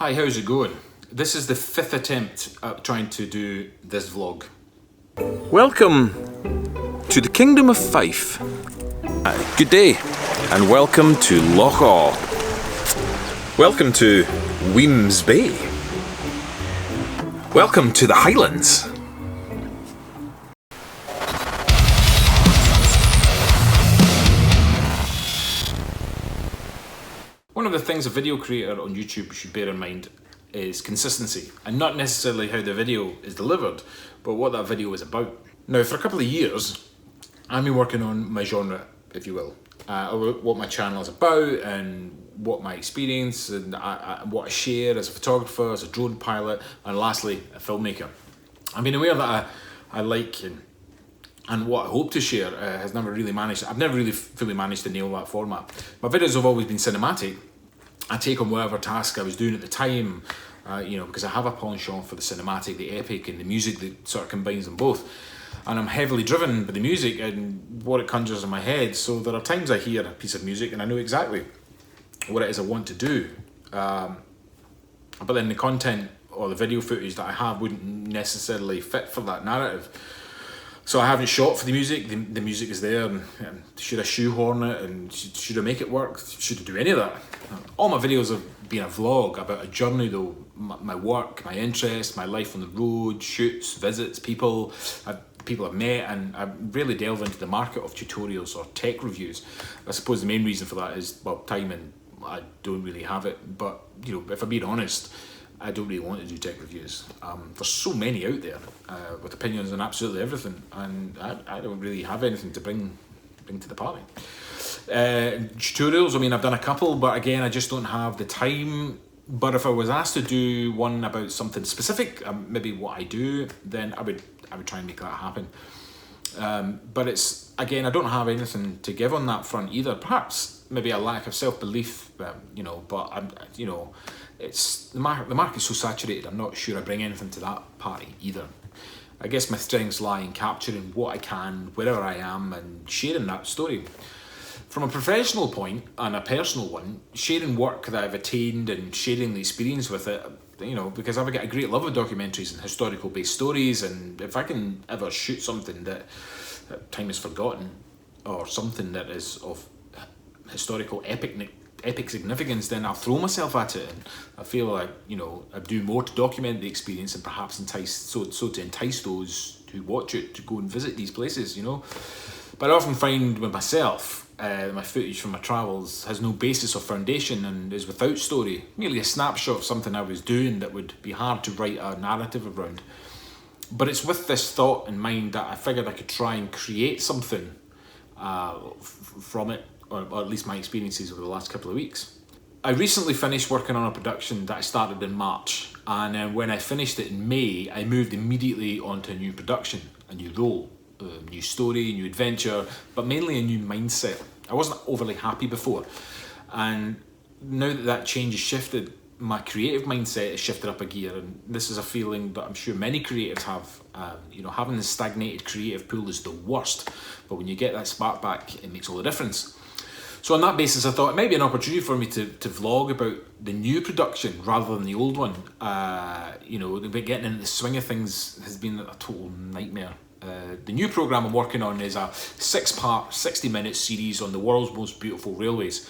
Hi, how's it going? This is the 5th attempt at trying to do this vlog. Welcome to the Kingdom of Fife. Good day and welcome to Loch Awe. Welcome to Weems Bay. Welcome to the Highlands. One of the things a video creator on YouTube should bear in mind is consistency, and not necessarily how the video is delivered, but what that video is about. Now, for a couple of years, I've been working on my genre, if you will, what my channel is about, and what my experience, and what I share as a photographer, as a drone pilot, and lastly, a filmmaker. I've been aware that I like and what I hope to share has never really managed. I've never really fully managed to nail that format. My videos have always been cinematic. I take on whatever task I was doing at the time, because I have a penchant for the cinematic, the epic, and the music that sort of combines them both. And I'm heavily driven by the music and what it conjures in my head. So there are times I hear a piece of music and I know exactly what it is I want to do. But then the content or the video footage that I have wouldn't necessarily fit for that narrative. So I haven't shot for the music. The music is there, and should I shoehorn it, and should I make it work? Should I do any of that? All my videos have been a vlog about a journey though, my work, my interests, my life on the road, shoots, visits, people I've met, and I really delve into the market of tutorials or tech reviews. I suppose the main reason for that is, well, time, and I don't really have it. But if I'm being honest, I don't really want to do tech reviews. There's so many out there with opinions on absolutely everything, and I don't really have anything to bring to the party. Tutorials, I mean, I've done a couple, but again, I just don't have the time. But if I was asked to do one about something specific, maybe what I do, then I would try and make that happen. But it's, again, I don't have anything to give on that front either. Perhaps maybe a lack of self-belief, but it's the market is so saturated. I'm not sure I bring anything to that party either. I guess my strengths lie in capturing what I can, wherever I am, and sharing that story. From a professional point and a personal one, sharing work that I've attained and sharing the experience with it, because I've got a great love of documentaries and historical based stories, and if I can ever shoot something that time is forgotten, or something that is of historical epic significance, then I'll throw myself at it, and I feel like I do more to document the experience and perhaps entice those who watch it to go and visit these places. But I often find with myself, my footage from my travels has no basis or foundation and is without story, merely a snapshot of something I was doing that would be hard to write a narrative around. But it's with this thought in mind that I figured I could try and create something from it, or at least my experiences over the last couple of weeks. I recently finished working on a production that I started in March, and when I finished it in May, I moved immediately onto a new production, a new role, a new story, new adventure, but mainly a new mindset. I wasn't overly happy before, and now that change has shifted, my creative mindset has shifted up a gear, and this is a feeling that I'm sure many creatives have. Having the stagnated creative pool is the worst, but when you get that spark back, it makes all the difference. So on that basis, I thought it might be an opportunity for me to vlog about the new production rather than the old one. Getting into the swing of things has been a total nightmare. The new programme I'm working on is a 6-part, 60-minute series on the world's most beautiful railways.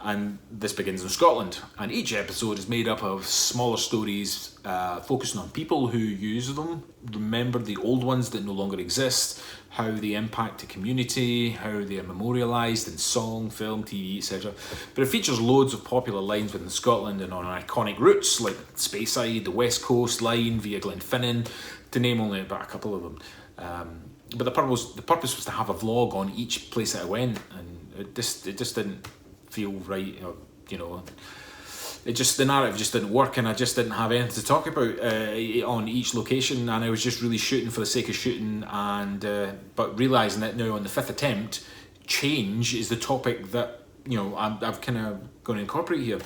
And this begins in Scotland. And each episode is made up of smaller stories focusing on people who use them, remember the old ones that no longer exist, how they impact the community, how they are memorialised in song, film, TV, etc. But it features loads of popular lines within Scotland and on iconic routes like Speyside, the West Coast line via Glenfinnan, to name only about a couple of them. But the purpose was to have a vlog on each place that I went, and it just didn't feel right. The narrative just didn't work, and I just didn't have anything to talk about on each location, and I was just really shooting for the sake of shooting, and but realising that now on the 5th attempt, change is the topic that I've kind of going to incorporate here.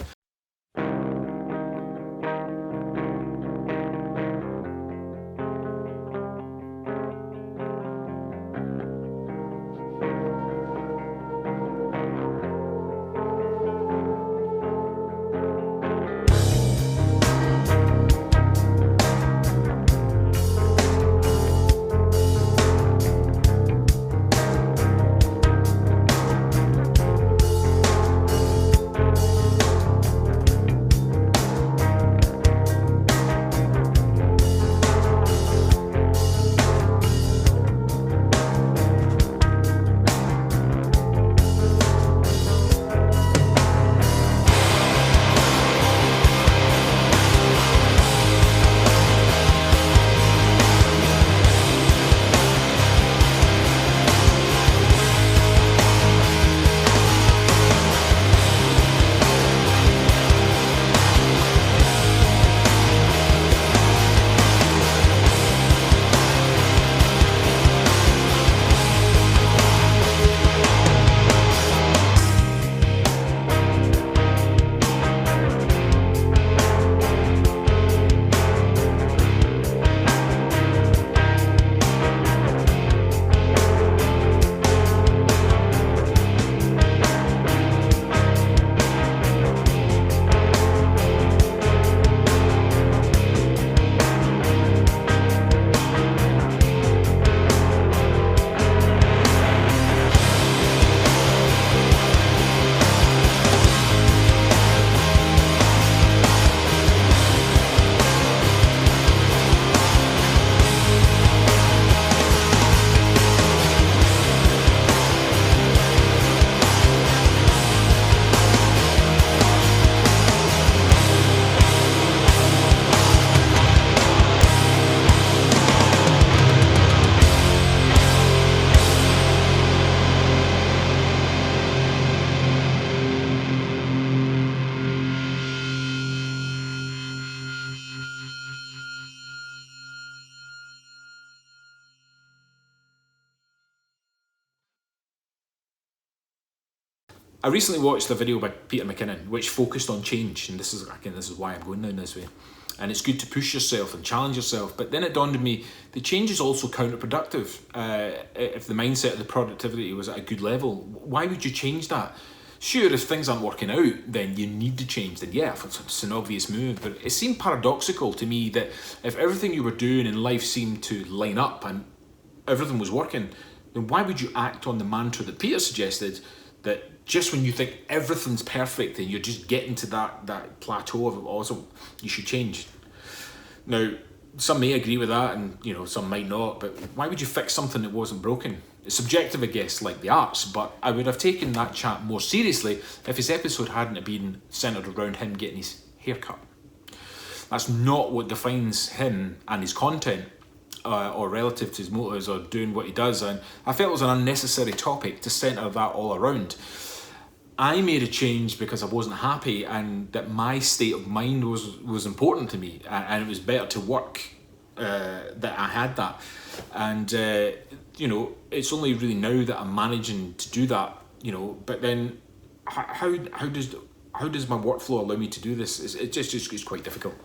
I recently watched a video by Peter McKinnon which focused on change, and this is why I'm going down this way. And it's good to push yourself and challenge yourself, but then it dawned on me the change is also counterproductive. If the mindset of the productivity was at a good level, why would you change that? Sure, if things aren't working out, then you need to change. Then yeah, it's an obvious move. But it seemed paradoxical to me that if everything you were doing in life seemed to line up and everything was working, then why would you act on the mantra that Peter suggested, that just when you think everything's perfect and you're just getting to that plateau of awesome, you should change? Now, some may agree with that, and some might not. But why would you fix something that wasn't broken? It's subjective, I guess, like the arts. But I would have taken that chat more seriously if his episode hadn't been centered around him getting his hair cut. That's not what defines him and his content, or relative to his motives or doing what he does. And I felt it was an unnecessary topic to centre that all around. I made a change because I wasn't happy, and that my state of mind was important to me, and it was better to work that I had that. And it's only really now that I'm managing to do that. But then how does my workflow allow me to do this? It's quite difficult.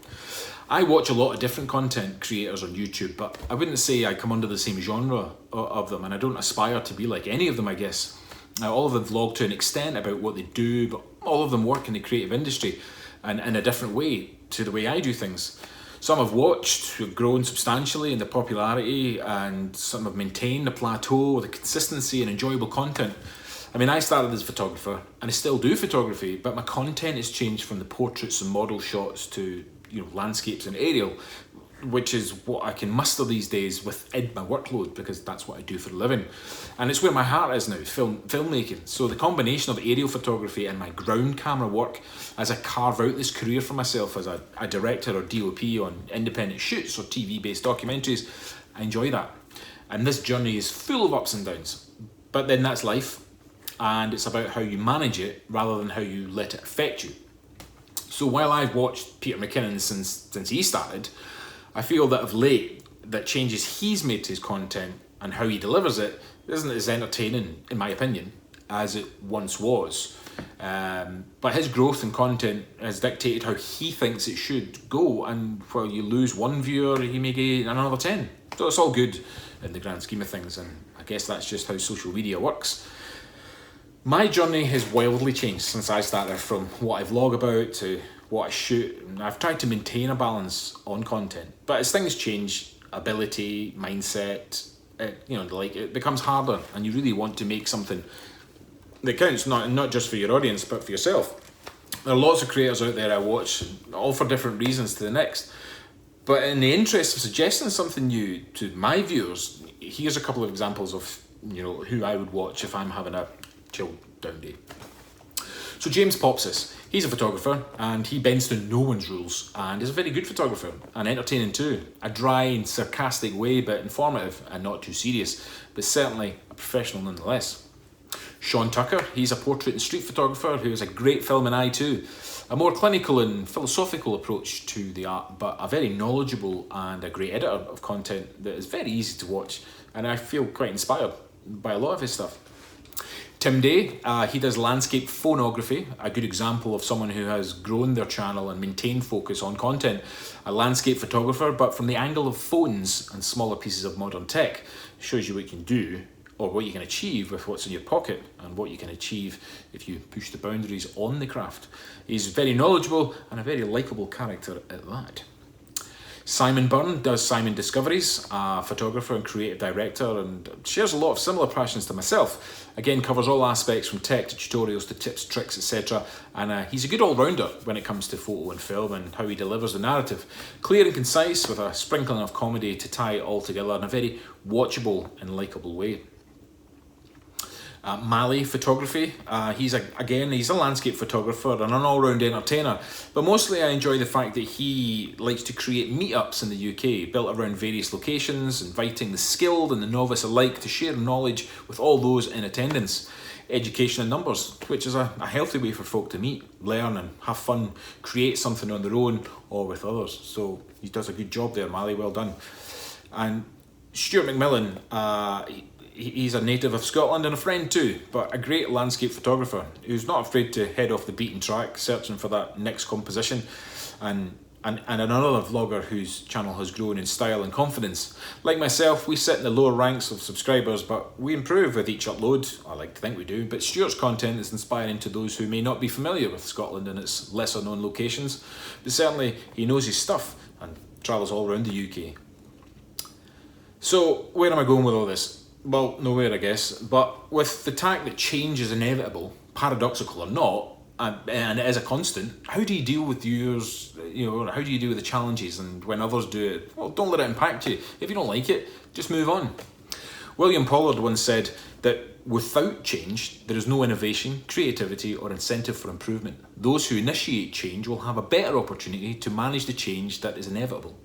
I watch a lot of different content creators on YouTube, but I wouldn't say I come under the same genre of them, and I don't aspire to be like any of them, I guess. Now, all of them vlog to an extent about what they do, but all of them work in the creative industry and in a different way to the way I do things. Some I've watched who have grown substantially in their popularity, and some have maintained a plateau with a consistency and enjoyable content. I mean, I started as a photographer, and I still do photography, but my content has changed from the portraits and model shots to landscapes and aerial, which is what I can muster these days within my workload, because that's what I do for a living. And it's where my heart is now, filmmaking. So the combination of aerial photography and my ground camera work, as I carve out this career for myself as a director or DOP on independent shoots or TV-based documentaries, I enjoy that. And this journey is full of ups and downs. But then that's life, and it's about how you manage it rather than how you let it affect you. So while I've watched Peter McKinnon since he started, I feel that of late, that changes he's made to his content and how he delivers it isn't as entertaining, in my opinion, as it once was. But his growth in content has dictated how he thinks it should go, and while you lose one viewer, he may gain another 10. So it's all good in the grand scheme of things, and I guess that's just how social media works. My journey has wildly changed since I started, from what I vlog about to what I shoot, and I've tried to maintain a balance on content. But as things change, ability, mindset, it becomes harder, and you really want to make something that counts, not just for your audience, but for yourself. There are lots of creators out there I watch, all for different reasons to the next. But in the interest of suggesting something new to my viewers, here's a couple of examples of who I would watch if I'm having a chill down day. So James Popsis, he's a photographer, and he bends to no one's rules, and is a very good photographer and entertaining too. A dry and sarcastic way, but informative and not too serious, but certainly a professional nonetheless. Sean Tucker, he's a portrait and street photographer who has a great film and eye too. A more clinical and philosophical approach to the art, but a very knowledgeable and a great editor of content that is very easy to watch, and I feel quite inspired by a lot of his stuff. Tim Day, he does landscape phonography, a good example of someone who has grown their channel and maintained focus on content. A landscape photographer, but from the angle of phones and smaller pieces of modern tech. Shows you what you can do, or what you can achieve with what's in your pocket, and what you can achieve if you push the boundaries on the craft. He's very knowledgeable and a very likeable character at that. Simon Byrne does Simon Discoveries, a photographer and creative director, and shares a lot of similar passions to myself. Again, covers all aspects from tech to tutorials to tips, tricks, etc. And he's a good all-rounder when it comes to photo and film and how he delivers the narrative. Clear and concise, with a sprinkling of comedy to tie it all together in a very watchable and likeable way. Mali Photography, he's a landscape photographer and an all-round entertainer, but mostly I enjoy the fact that he likes to create meetups in the UK, built around various locations, inviting the skilled and the novice alike to share knowledge with all those in attendance. Education in numbers, which is a healthy way for folk to meet, learn and have fun, create something on their own or with others. So he does a good job there, Mali, well done. And Stuart McMillan, He's a native of Scotland and a friend too, but a great landscape photographer who's not afraid to head off the beaten track, searching for that next composition, and another vlogger whose channel has grown in style and confidence. Like myself, we sit in the lower ranks of subscribers, but we improve with each upload. I like to think we do, but Stuart's content is inspiring to those who may not be familiar with Scotland and its lesser known locations, but certainly he knows his stuff and travels all around the UK. So where am I going with all this? Well, nowhere I guess, but with the tack that change is inevitable, paradoxical or not, and it is a constant, how do you deal with yours, how do you deal with the challenges, and when others do it, well, don't let it impact you. If you don't like it, just move on. William Pollard once said that without change, there is no innovation, creativity, or incentive for improvement. Those who initiate change will have a better opportunity to manage the change that is inevitable.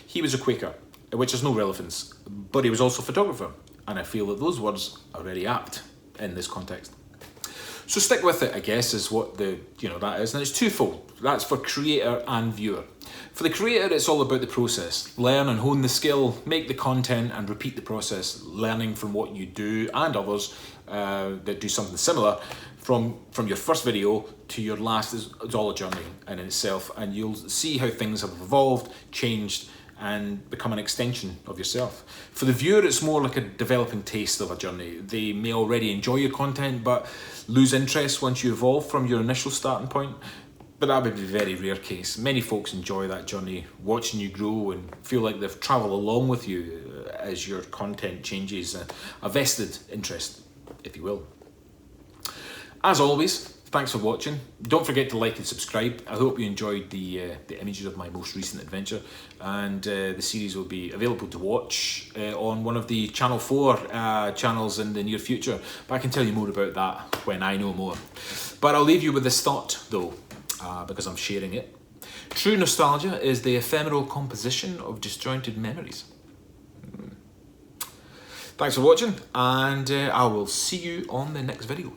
He was a Quaker, which has no relevance, but he was also a photographer, and I feel that those words are very apt in this context. So stick with it, I guess, is what that is, and it's twofold. That's for creator and viewer. For the creator, it's all about the process. Learn and hone the skill, make the content and repeat the process, learning from what you do and others that do something similar. From your first video to your last is all a journey in itself, and you'll see how things have evolved, changed, and become an extension of yourself. For the viewer, it's more like a developing taste of a journey. They may already enjoy your content, but lose interest once you evolve from your initial starting point. But that would be a very rare case. Many folks enjoy that journey, watching you grow and feel like they've travelled along with you as your content changes, a vested interest, if you will. As always, thanks for watching. Don't forget to like and subscribe. I hope you enjoyed the images of my most recent adventure, and the series will be available to watch on one of the Channel 4 channels in the near future. But I can tell you more about that when I know more. But I'll leave you with this thought though, because I'm sharing it. True nostalgia is the ephemeral composition of disjointed memories. Thanks for watching, and I will see you on the next video.